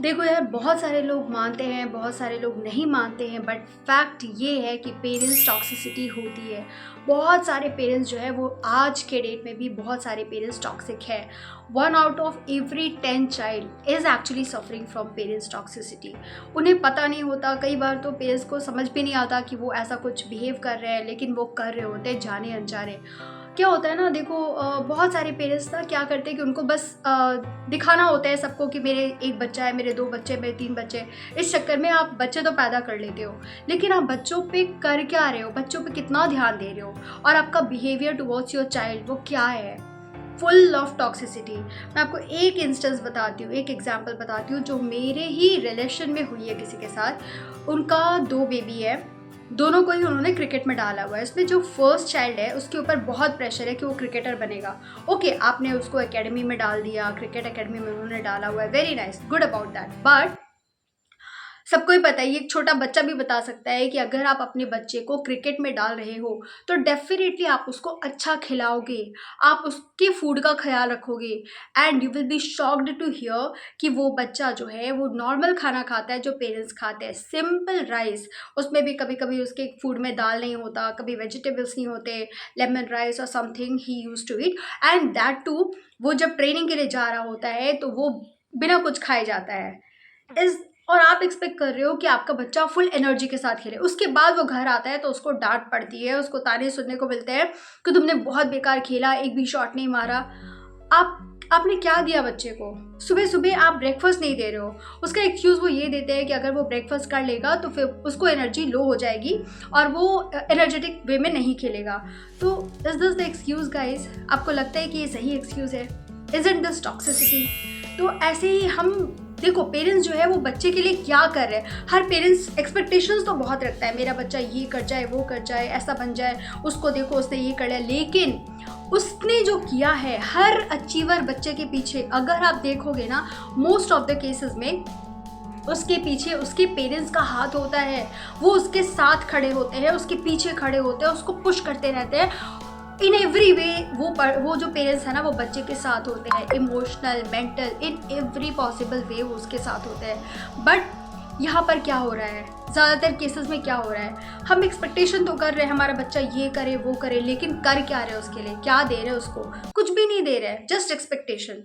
देखो यार, बहुत सारे लोग मानते हैं, बहुत सारे लोग नहीं मानते हैं, बट फैक्ट ये है कि पेरेंट्स टॉक्सिसिटी होती है। बहुत सारे पेरेंट्स जो है वो आज के डेट में भी बहुत सारे पेरेंट्स टॉक्सिक है। 1 out of every 10 child is actually suffering from parents toxicity. उन्हें पता नहीं होता, कई बार तो पेरेंट्स को समझ भी नहीं आता कि वो ऐसा कुछ बिहेव कर रहे हैं, लेकिन वो कर रहे होते हैं जाने अनजाने। क्या होता है ना, देखो बहुत सारे पेरेंट्स ना क्या करते हैं कि उनको बस दिखाना होता है सबको कि मेरे एक बच्चा है, मेरे 2 बच्चे, मेरे 3 बच्चे। इस चक्कर में आप बच्चे तो पैदा कर लेते हो, लेकिन आप बच्चों पे कर क्या रहे हो, बच्चों पे कितना ध्यान दे रहे हो, और आपका बिहेवियर टुवर्ड्स योर चाइल्ड वो क्या है। Full of toxicity. मैं आपको एक इंस्टेंस बताती हूँ, एक एग्जांपल बताती हूँ जो मेरे ही रिलेशन में हुई है किसी के साथ। उनका 2 बेबी है, दोनों को ही उन्होंने क्रिकेट में डाला हुआ है। इसमें जो फर्स्ट चाइल्ड है उसके ऊपर बहुत प्रेशर है कि वो क्रिकेटर बनेगा। ओके, आपने उसको एकेडमी में डाल दिया, क्रिकेट एकेडमी में उन्होंने डाला हुआ है, very nice, good about that. But सबको ही पता है, ये एक छोटा बच्चा भी बता सकता है कि अगर आप अपने बच्चे को क्रिकेट में डाल रहे हो तो डेफिनेटली आप उसको अच्छा खिलाओगे, आप उसके फूड का ख्याल रखोगे, and you will be shocked to hear कि वो बच्चा जो है वो नॉर्मल खाना खाता है जो पेरेंट्स खाते हैं, सिंपल राइस। उसमें भी कभी कभी उसके फूड में दाल नहीं होता, कभी वेजिटेबल्स नहीं होते, लेमन राइस और something he use to eat, and that too वो जब ट्रेनिंग के लिए जा रहा होता है तो वो बिना कुछ खाए जाता है। इस और आप एक्सपेक्ट कर रहे हो कि आपका बच्चा फुल एनर्जी के साथ खेले, उसके बाद वो घर आता है तो उसको डांट पड़ती है, उसको ताने सुनने को मिलते हैं कि तुमने बहुत बेकार खेला, एक भी शॉट नहीं मारा। आपने क्या दिया बच्चे को? सुबह सुबह आप ब्रेकफास्ट नहीं दे रहे हो। उसका एक्सक्यूज़ वो ये देते हैं कि अगर वो ब्रेकफास्ट कर लेगा तो फिर उसको एनर्जी लो हो जाएगी और वो एनर्जेटिक वे में नहीं खेलेगा। तो is this the excuse guys? आपको लगता है कि ये सही एक्सक्यूज़ है? Isn't this toxicity? तो ऐसे ही हम देखो, पेरेंट्स जो है वो बच्चे के लिए क्या कर रहे हैं। हर पेरेंट्स एक्सपेक्टेशंस तो बहुत रखता है, मेरा बच्चा ये कर जाए, वो कर जाए, ऐसा बन जाए, उसको देखो उसने ये कर लिया, लेकिन उसने जो किया है, हर अचीवर बच्चे के पीछे अगर आप देखोगे ना, मोस्ट ऑफ द केसेस में उसके पीछे उसके पेरेंट्स का हाथ होता है। वो उसके साथ खड़े होते हैं, उसके पीछे खड़े होते हैं, उसको पुश करते रहते हैं इन एवरी वे। वो जो पेरेंट्स है ना वो बच्चे के साथ होते हैं, emotional, mental, in every possible way वो उसके साथ होते हैं। बट यहाँ पर क्या हो रहा है, ज़्यादातर केसेस में क्या हो रहा है, हम एक्सपेक्टेशन तो कर रहे हैं हमारा बच्चा ये करे वो करे, लेकिन कर क्या रहे हैं उसके लिए, क्या दे रहे हैं उसको? कुछ भी नहीं दे रहे हैं, जस्ट एक्सपेक्टेशन।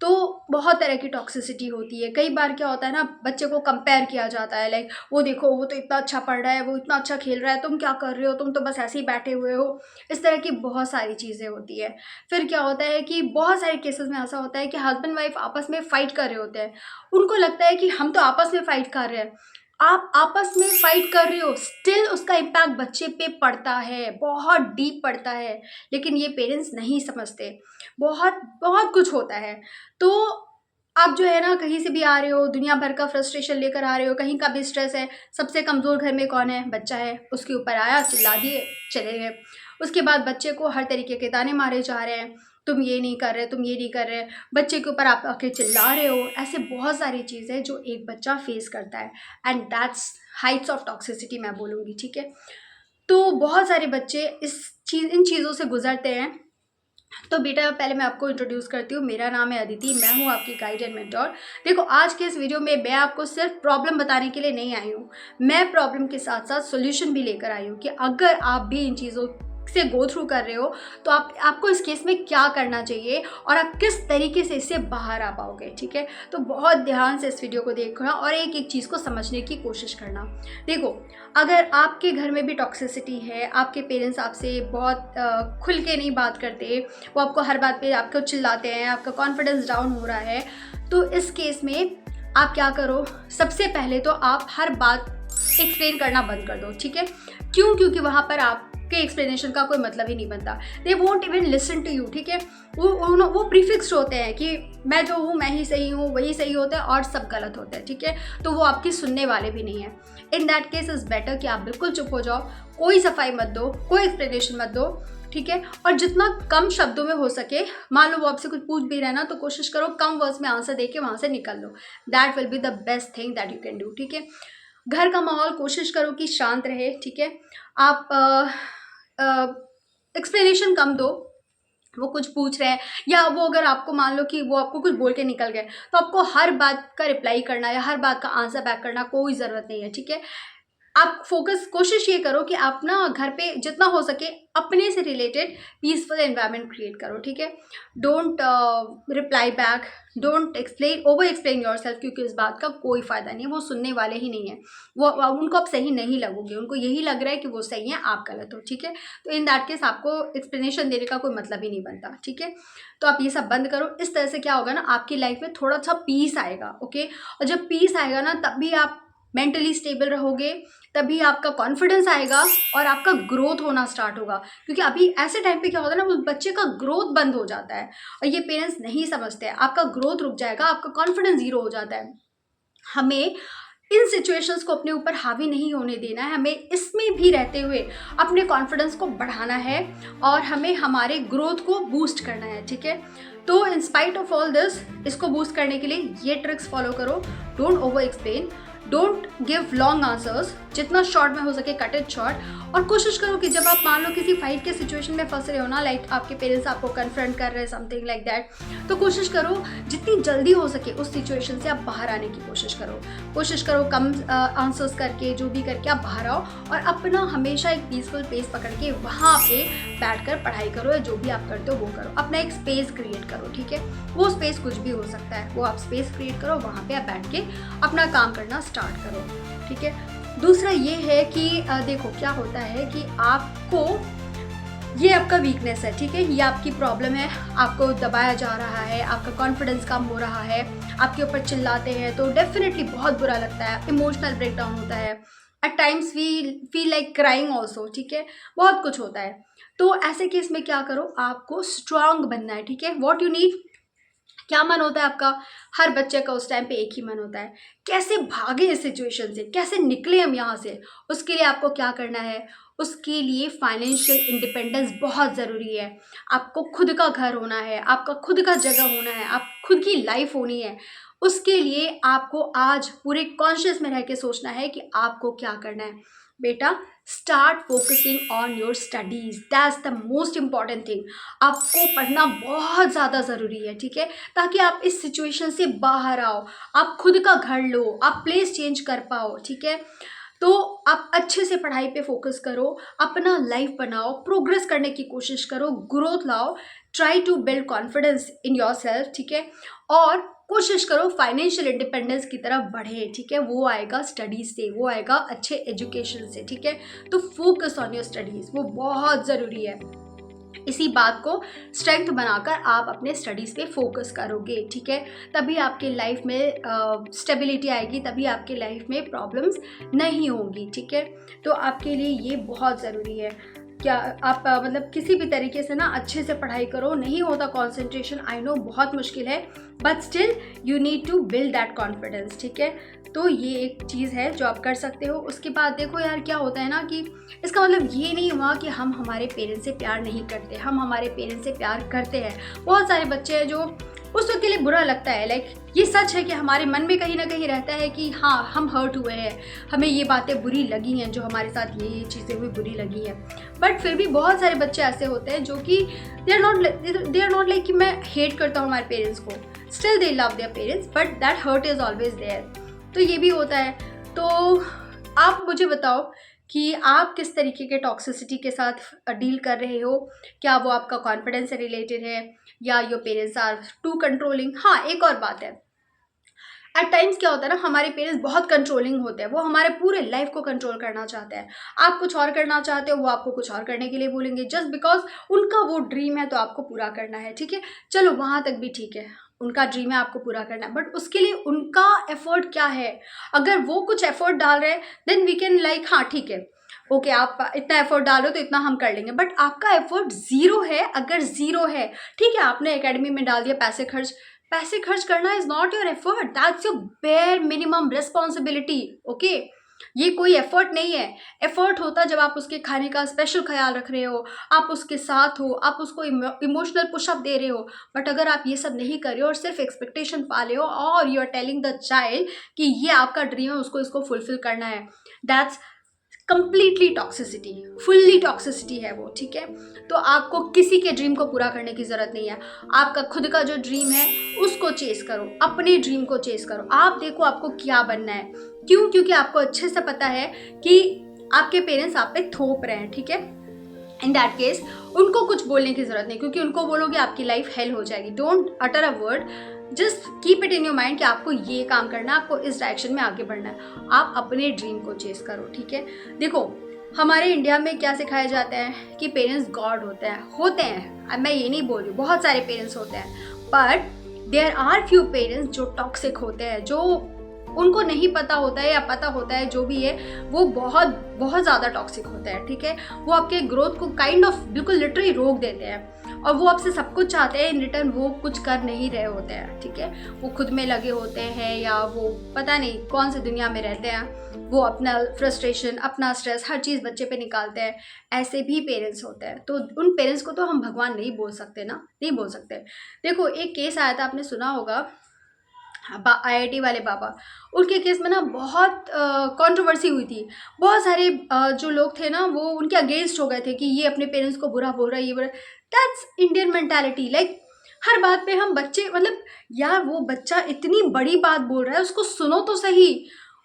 तो बहुत तरह की टॉक्सिसिटी होती है। कई बार क्या होता है ना, बच्चे को कंपेयर किया जाता है, लाइक वो देखो वो तो इतना अच्छा पढ़ रहा है, वो इतना अच्छा खेल रहा है, तुम क्या कर रहे हो, तुम तो बस ऐसे ही बैठे हुए हो। इस तरह की बहुत सारी चीज़ें होती है। फिर क्या होता है कि बहुत सारे केसेस में ऐसा होता है कि हस्बैंड वाइफ आपस में फाइट कर रहे होते हैं। उनको लगता है कि हम तो आपस में फाइट कर रहे हैं। आप आपस में फाइट कर रहे हो, स्टिल उसका इम्पैक्ट बच्चे पे पड़ता है, बहुत डीप पड़ता है, लेकिन ये पेरेंट्स नहीं समझते। बहुत बहुत कुछ होता है। तो आप जो है ना, कहीं से भी आ रहे हो, दुनिया भर का फ्रस्ट्रेशन लेकर आ रहे हो, कहीं का भी स्ट्रेस है, सबसे कमज़ोर घर में कौन है? बच्चा है। उसके ऊपर आया, चिल्ला दिए, चले गए। उसके बाद बच्चे को हर तरीके के ताने मारे जा रहे हैं, तुम ये नहीं कर रहे, तुम ये नहीं कर रहे, बच्चे के ऊपर आप आके चिल्ला रहे हो। ऐसे बहुत सारी चीज़ें जो एक बच्चा फेस करता है, and that's Heights of toxicity मैं बोलूँगी, ठीक है। तो बहुत सारे बच्चे इन चीज़ों से गुजरते हैं। तो बेटा पहले मैं आपको इंट्रोड्यूस करती हूँ, मेरा नाम है अदिति, मैं हूँ आपकी गाइड एंड मेंटोर। देखो, आज के इस वीडियो में मैं आपको सिर्फ प्रॉब्लम बताने के लिए नहीं आई हूँ, मैं प्रॉब्लम के साथ साथ सॉल्यूशन भी लेकर आई हूँ कि अगर आप भी इन चीज़ों से गो थ्रू कर रहे हो तो आपको इस केस में क्या करना चाहिए और आप किस तरीके से इससे बाहर आ पाओगे, ठीक है। तो बहुत ध्यान से इस वीडियो को देखना और एक एक चीज़ को समझने की कोशिश करना। देखो, अगर आपके घर में भी टॉक्सिसिटी है, आपके पेरेंट्स आपसे बहुत खुल के नहीं बात करते, वो आपको हर बात पे आपको चिल्लाते हैं, आपका कॉन्फिडेंस डाउन हो रहा है, तो इस केस में आप क्या करो, सबसे पहले तो आप हर बात एक्सप्लेन करना बंद कर दो, ठीक है। क्यों? क्योंकि वहाँ पर आपके एक्सप्लेनेशन का कोई मतलब ही नहीं बनता। They won't even listen to you, ठीक है। वो प्रीफिक्स्ड होते हैं कि मैं जो हूँ मैं ही सही हूँ, वही सही होता है और सब गलत होता है, ठीक है। तो वो आपकी सुनने वाले भी नहीं है। In that case is better कि आप बिल्कुल चुप हो जाओ, कोई सफाई मत दो, कोई एक्सप्लेनेशन मत दो, ठीक है। और जितना कम शब्दों में हो सके, मान लो वो आपसे कुछ पूछ भी रहा है ना, तो कोशिश करो कम वर्ड्स में आंसर दे के वहाँ से निकल लो। That will be the best thing that you can do, ठीक है। घर का माहौल कोशिश करो कि शांत रहे, ठीक है। आप एक्सप्लेनेशन कम दो, वो कुछ पूछ रहे हैं, या वो अगर आपको मान लो कि वो आपको कुछ बोल के निकल गए, तो आपको हर बात का रिप्लाई करना या हर बात का आंसर बैक करना कोई ज़रूरत नहीं है, ठीक है। आप कोशिश ये करो कि आप ना घर पे जितना हो सके अपने से रिलेटेड पीसफुल एनवायरनमेंट क्रिएट करो, ठीक है। Don't reply back, don't over explain your self, क्योंकि इस बात का कोई फ़ायदा नहीं है, वो सुनने वाले ही नहीं है, वो उनको आप सही नहीं लगोगे, उनको यही लग रहा है कि वो सही है, आप गलत हो, ठीक है। तो इन दैट केस आपको एक्सप्लेनेशन देने का कोई मतलब ही नहीं बनता, ठीक है। तो आप ये सब बंद करो। इस तरह से क्या होगा ना, आपकी लाइफ में थोड़ा सा पीस आएगा, ओके। और जब पीस आएगा ना, तभी आप मेंटली स्टेबल रहोगे, तभी आपका कॉन्फिडेंस आएगा और आपका ग्रोथ होना स्टार्ट होगा। क्योंकि अभी ऐसे टाइम पे क्या होता है ना, उस बच्चे का ग्रोथ बंद हो जाता है और ये पेरेंट्स नहीं समझते हैं। आपका ग्रोथ रुक जाएगा, आपका कॉन्फिडेंस जीरो हो जाता है। हमें इन सिचुएशंस को अपने ऊपर हावी नहीं होने देना है, हमें इसमें भी रहते हुए अपने कॉन्फिडेंस को बढ़ाना है और हमें हमारे ग्रोथ को बूस्ट करना है, ठीक है। तो in spite of all this, इसको बूस्ट करने के लिए ये ट्रिक्स फॉलो करो। Don't over explain, don't give long answers, जितना शॉर्ट में हो सके कट इट शॉर्ट। और कोशिश करो कि जब आप मान लो किसी फाइट के सिचुएशन में फंस रहे हो ना, लाइक आपके पेरेंट्स आपको कन्फ्रंट कर रहे हैं समथिंग लाइक दैट, तो कोशिश करो जितनी जल्दी हो सके उस सिचुएशन से आप बाहर आने की कोशिश करो कम आंसर्स करके, जो भी करके आप बाहर आओ और अपना हमेशा एक पीसफुल पेस पकड़ के वहाँ पे बैठकर पढ़ाई करो या जो भी आप करते हो वो करो। अपना एक स्पेस क्रिएट करो, ठीक है। वो स्पेस कुछ भी हो सकता है, वो आप स्पेस क्रिएट करो, वहाँ पे आप बैठ के अपना काम करना स्टार्ट करो, ठीक है। दूसरा ये है कि देखो क्या होता है कि आपको, ये आपका वीकनेस है, ठीक है, ये आपकी प्रॉब्लम है, आपको दबाया जा रहा है, आपका कॉन्फिडेंस कम हो रहा है, आपके ऊपर चिल्लाते हैं तो डेफिनेटली बहुत बुरा लगता है, इमोशनल ब्रेकडाउन होता है, at times we feel like crying also, ठीक है, बहुत कुछ होता है। तो ऐसे केस में क्या करो, आपको स्ट्रांग बनना है, ठीक है। वॉट यू नीड, क्या मन होता है आपका, हर बच्चे का उस टाइम पे एक ही मन होता है, कैसे भागे इस सिचुएशन से, कैसे निकले हम यहाँ से। उसके लिए आपको क्या करना है, उसके लिए फाइनेंशियल इंडिपेंडेंस बहुत ज़रूरी है। आपको खुद का घर होना है, आपका खुद का जगह होना है, आप खुद की लाइफ होनी है। उसके लिए आपको आज पूरे कॉन्शियस में रह के सोचना है कि आपको क्या करना है। बेटा, start focusing on your studies, that's the most important thing. आपको पढ़ना बहुत ज़्यादा ज़रूरी है, ठीक है, ताकि आप इस सिचुएशन से बाहर आओ, आप खुद का घर लो, आप प्लेस चेंज कर पाओ, ठीक है। तो आप अच्छे से पढ़ाई पे फोकस करो, अपना लाइफ बनाओ, प्रोग्रेस करने की कोशिश करो, ग्रोथ लाओ, try to build confidence in yourself, ठीक है। और कोशिश करो फाइनेंशियल इंडिपेंडेंस की तरफ बढ़े, ठीक है। वो आएगा स्टडीज से, वो आएगा अच्छे एजुकेशन से, ठीक है। तो फोकस ऑन योर स्टडीज़, वो बहुत ज़रूरी है। इसी बात को स्ट्रेंथ बनाकर आप अपने स्टडीज़ पे फोकस करोगे, ठीक है। तभी आपके लाइफ में स्टेबिलिटी आएगी, तभी आपके लाइफ में प्रॉब्लम्स नहीं होंगी, ठीक है। तो आपके लिए ये बहुत ज़रूरी है। क्या आप मतलब किसी भी तरीके से ना अच्छे से पढ़ाई करो, नहीं होता कंसंट्रेशन, आई नो बहुत मुश्किल है, but still you need to build that confidence, ठीक है। तो ये एक चीज़ है जो आप कर सकते हो। उसके बाद देखो यार, क्या होता है ना कि इसका मतलब ये नहीं हुआ कि हम हमारे पेरेंट्स से प्यार नहीं करते, हम हमारे पेरेंट्स से प्यार करते हैं। बहुत सारे बच्चे हैं जो उस वक्त के लिए बुरा लगता है, लाइक ये सच है कि हमारे मन में कहीं ना कहीं रहता है कि हाँ हम हर्ट हुए हैं, हमें ये बातें बुरी लगी हैं, जो हमारे साथ ये चीज़ें हुई बुरी लगी हैं। बट फिर भी बहुत सारे बच्चे ऐसे होते हैं जो कि दे आर नॉट लाइक कि मैं हेट करता हूँ हमारे पेरेंट्स को, still they love their parents, but that hurt is always there. तो ये भी होता है। तो आप मुझे बताओ कि आप किस तरीके के टॉक्सिसिटी के साथ डील कर रहे हो। क्या वो आपका कॉन्फिडेंस से रिलेटेड है या your parents are too controlling. हाँ, एक और बात है, एट टाइम्स क्या होता है ना, हमारे पेरेंट्स बहुत कंट्रोलिंग होते हैं, वो हमारे पूरे लाइफ को कंट्रोल करना चाहते हैं। आप कुछ और करना चाहते हो, वो आपको कुछ और करने के लिए बोलेंगे, जस्ट बिकॉज उनका वो ड्रीम है तो आपको पूरा करना है, ठीक है। चलो वहाँ तक भी ठीक है, उनका ड्रीम है आपको पूरा करना है, बट उसके लिए उनका एफर्ट क्या है। अगर वो कुछ एफर्ट डाल रहे हैं देन वी कैन लाइक हाँ ठीक है, ओके आप इतना एफर्ट डालो तो इतना हम कर लेंगे। बट आपका एफर्ट ज़ीरो है, अगर ज़ीरो है, ठीक है, आपने एकेडमी में डाल दिया पैसे खर्च करना is not your effort, that's your bare minimum responsibility, okay. ये कोई एफर्ट नहीं है। एफर्ट होता जब आप उसके खाने का स्पेशल ख्याल रख रहे हो, आप उसके साथ हो, आप उसको इमोशनल पुशअप दे रहे हो। बट अगर आप ये सब नहीं कर रहे हो और सिर्फ एक्सपेक्टेशन पाले हो और you are telling the child कि ये आपका ड्रीम है, उसको इसको फुलफिल करना है, that's completely toxicity, fully toxicity है वो, ठीक है। तो आपको किसी के ड्रीम को पूरा करने की ज़रूरत नहीं है। आपका खुद का जो ड्रीम है उसको चेस करो, अपने ड्रीम को चेस करो। आप देखो आपको क्या बनना है। क्यों? क्योंकि आपको अच्छे से पता है कि आपके पेरेंट्स आप पे थोप रहे हैं, ठीक है। इन दैट केस उनको कुछ बोलने की ज़रूरत नहीं, क्योंकि उनको बोलोगे आपकी लाइफ हेल हो जाएगी। Don't utter a word, just keep it in your mind कि आपको ये काम करना है, आपको इस डायरेक्शन में आगे बढ़ना है। आप अपने ड्रीम को चेस करो, ठीक है। देखो हमारे इंडिया में क्या सिखाया जाता है कि पेरेंट्स गॉड होते हैं। अब मैं ये नहीं बोल रही, बहुत सारे पेरेंट्स होते हैं, but there are few parents जो टॉक्सिक होते हैं, जो उनको नहीं पता होता है या पता होता है, जो भी है वो बहुत बहुत ज़्यादा टॉक्सिक होता है, ठीक है। वो आपके ग्रोथ को काइंड ऑफ बिल्कुल लिटरली रोक देते हैं, और वो आपसे सब कुछ चाहते हैं, इन रिटर्न वो कुछ कर नहीं रहे होते हैं, ठीक है। वो खुद में लगे होते हैं, या वो पता नहीं कौन सी दुनिया में रहते हैं। वो अपना फ्रस्ट्रेशन, अपना स्ट्रेस, हर चीज़ बच्चे पे निकालते हैं। ऐसे भी पेरेंट्स होते हैं, तो उन पेरेंट्स को तो हम भगवान नहीं बोल सकते ना, नहीं बोल सकते। देखो एक केस आया था, आपने सुना होगा, IIT वाले बाबा, उनके केस में ना बहुत कंट्रोवर्सी हुई थी। बहुत सारे जो लोग थे ना वो उनके अगेंस्ट हो गए थे कि ये अपने पेरेंट्स को बुरा बोल रहा है, ये बुरा। That's Indian mentality. लाइक हर बात पे हम बच्चे, मतलब यार वो बच्चा इतनी बड़ी बात बोल रहा है, उसको सुनो तो सही।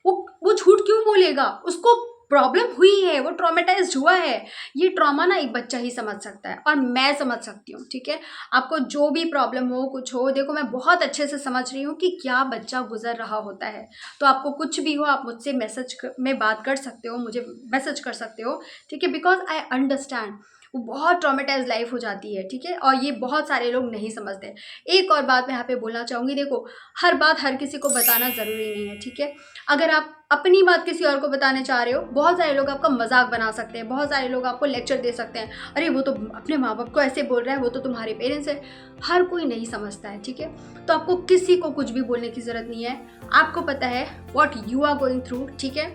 वो झूठ क्यों बोलेगा? उसको प्रॉब्लम हुई है, वो ट्रॉमेटाइज्ड हुआ है। ये ट्रॉमा ना एक बच्चा ही समझ सकता है, और मैं समझ सकती हूँ, ठीक है। आपको जो भी प्रॉब्लम हो, कुछ हो, देखो मैं बहुत अच्छे से समझ रही हूँ कि क्या बच्चा गुजर रहा होता है। तो आपको कुछ भी हो, आप मुझसे मैसेज में बात कर सकते हो, मुझे मैसेज कर सकते हो, ठीक है, बिकॉज आई अंडरस्टैंड। वो बहुत ट्रॉमेटाइज लाइफ हो जाती है, ठीक है, और ये बहुत सारे लोग नहीं समझते। एक और बात मैं यहाँ पे बोलना चाहूँगी, देखो हर बात हर किसी को बताना ज़रूरी नहीं है, ठीक है। अगर आप अपनी बात किसी और को बताने चाह रहे हो, बहुत सारे लोग आपका मजाक बना सकते हैं, बहुत सारे लोग आपको लेक्चर दे सकते हैं, अरे वो तो अपने माँ बाप को ऐसे बोल रहा है, वो तो तुम्हारे पेरेंट्स है। हर कोई नहीं समझता है, ठीक है। तो आपको किसी को कुछ भी बोलने की ज़रूरत नहीं है। आपको पता है what you are going through, ठीक है।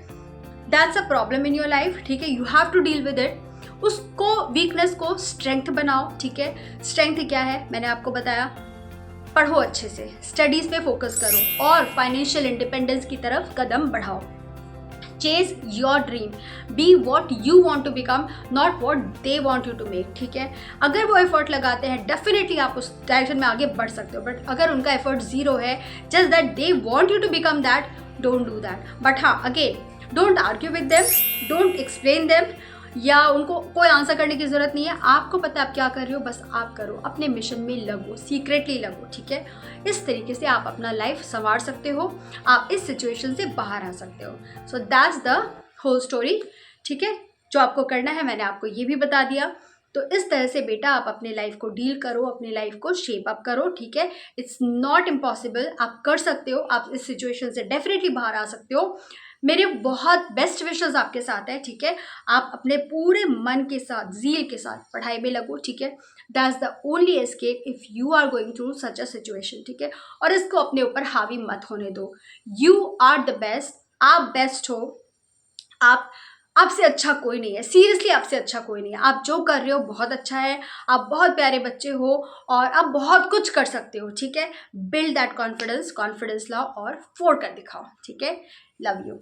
That's a problem in your life, ठीक है। You have to deal with it. उसको, वीकनेस को स्ट्रेंथ बनाओ, ठीक है। स्ट्रेंथ क्या है मैंने आपको बताया। पढ़ो अच्छे से, स्टडीज़ पे फोकस करो, और फाइनेंशियल इंडिपेंडेंस की तरफ कदम बढ़ाओ। Chase your dream, be what you want to become, not what they want you to make, ठीक है। अगर वो एफर्ट लगाते हैं, डेफिनेटली आप उस डायरेक्शन में आगे बढ़ सकते हो, बट अगर उनका एफर्ट जीरो है, just that they want you to become that, don't do that. But हाँ, again don't argue with them, don't explain them, या उनको कोई आंसर करने की ज़रूरत नहीं है। आपको पता है आप क्या कर रहे हो, बस आप करो, अपने मिशन में लगो, सीक्रेटली लगो, ठीक है। इस तरीके से आप अपना लाइफ संवार सकते हो, आप इस सिचुएशन से बाहर आ सकते हो। So that's the whole story, ठीक है। जो आपको करना है मैंने आपको ये भी बता दिया। तो इस तरह से बेटा आप अपने लाइफ को डील करो, अपनी लाइफ को शेप अप करो, ठीक है। इट्स नॉट इम्पॉसिबल, आप कर सकते हो, आप इस सिचुएशन से डेफिनेटली बाहर आ सकते हो। मेरे बहुत बेस्ट विशेस आपके साथ है, ठीक है। आप अपने पूरे मन के साथ, ज़ील के साथ पढ़ाई में लगो, ठीक है। That's the only escape if you are going through such a situation, ठीक है। और इसको अपने ऊपर हावी मत होने दो। यू आर द बेस्ट, आप बेस्ट हो। आप, आपसे अच्छा कोई नहीं है, सीरियसली आपसे अच्छा कोई नहीं है। आप जो कर रहे हो बहुत अच्छा है, आप बहुत प्यारे बच्चे हो, और आप बहुत कुछ कर सकते हो, ठीक है। बिल्ड दैट कॉन्फिडेंस, कॉन्फिडेंस लाओ और फोड़ कर दिखाओ, ठीक है। Love you.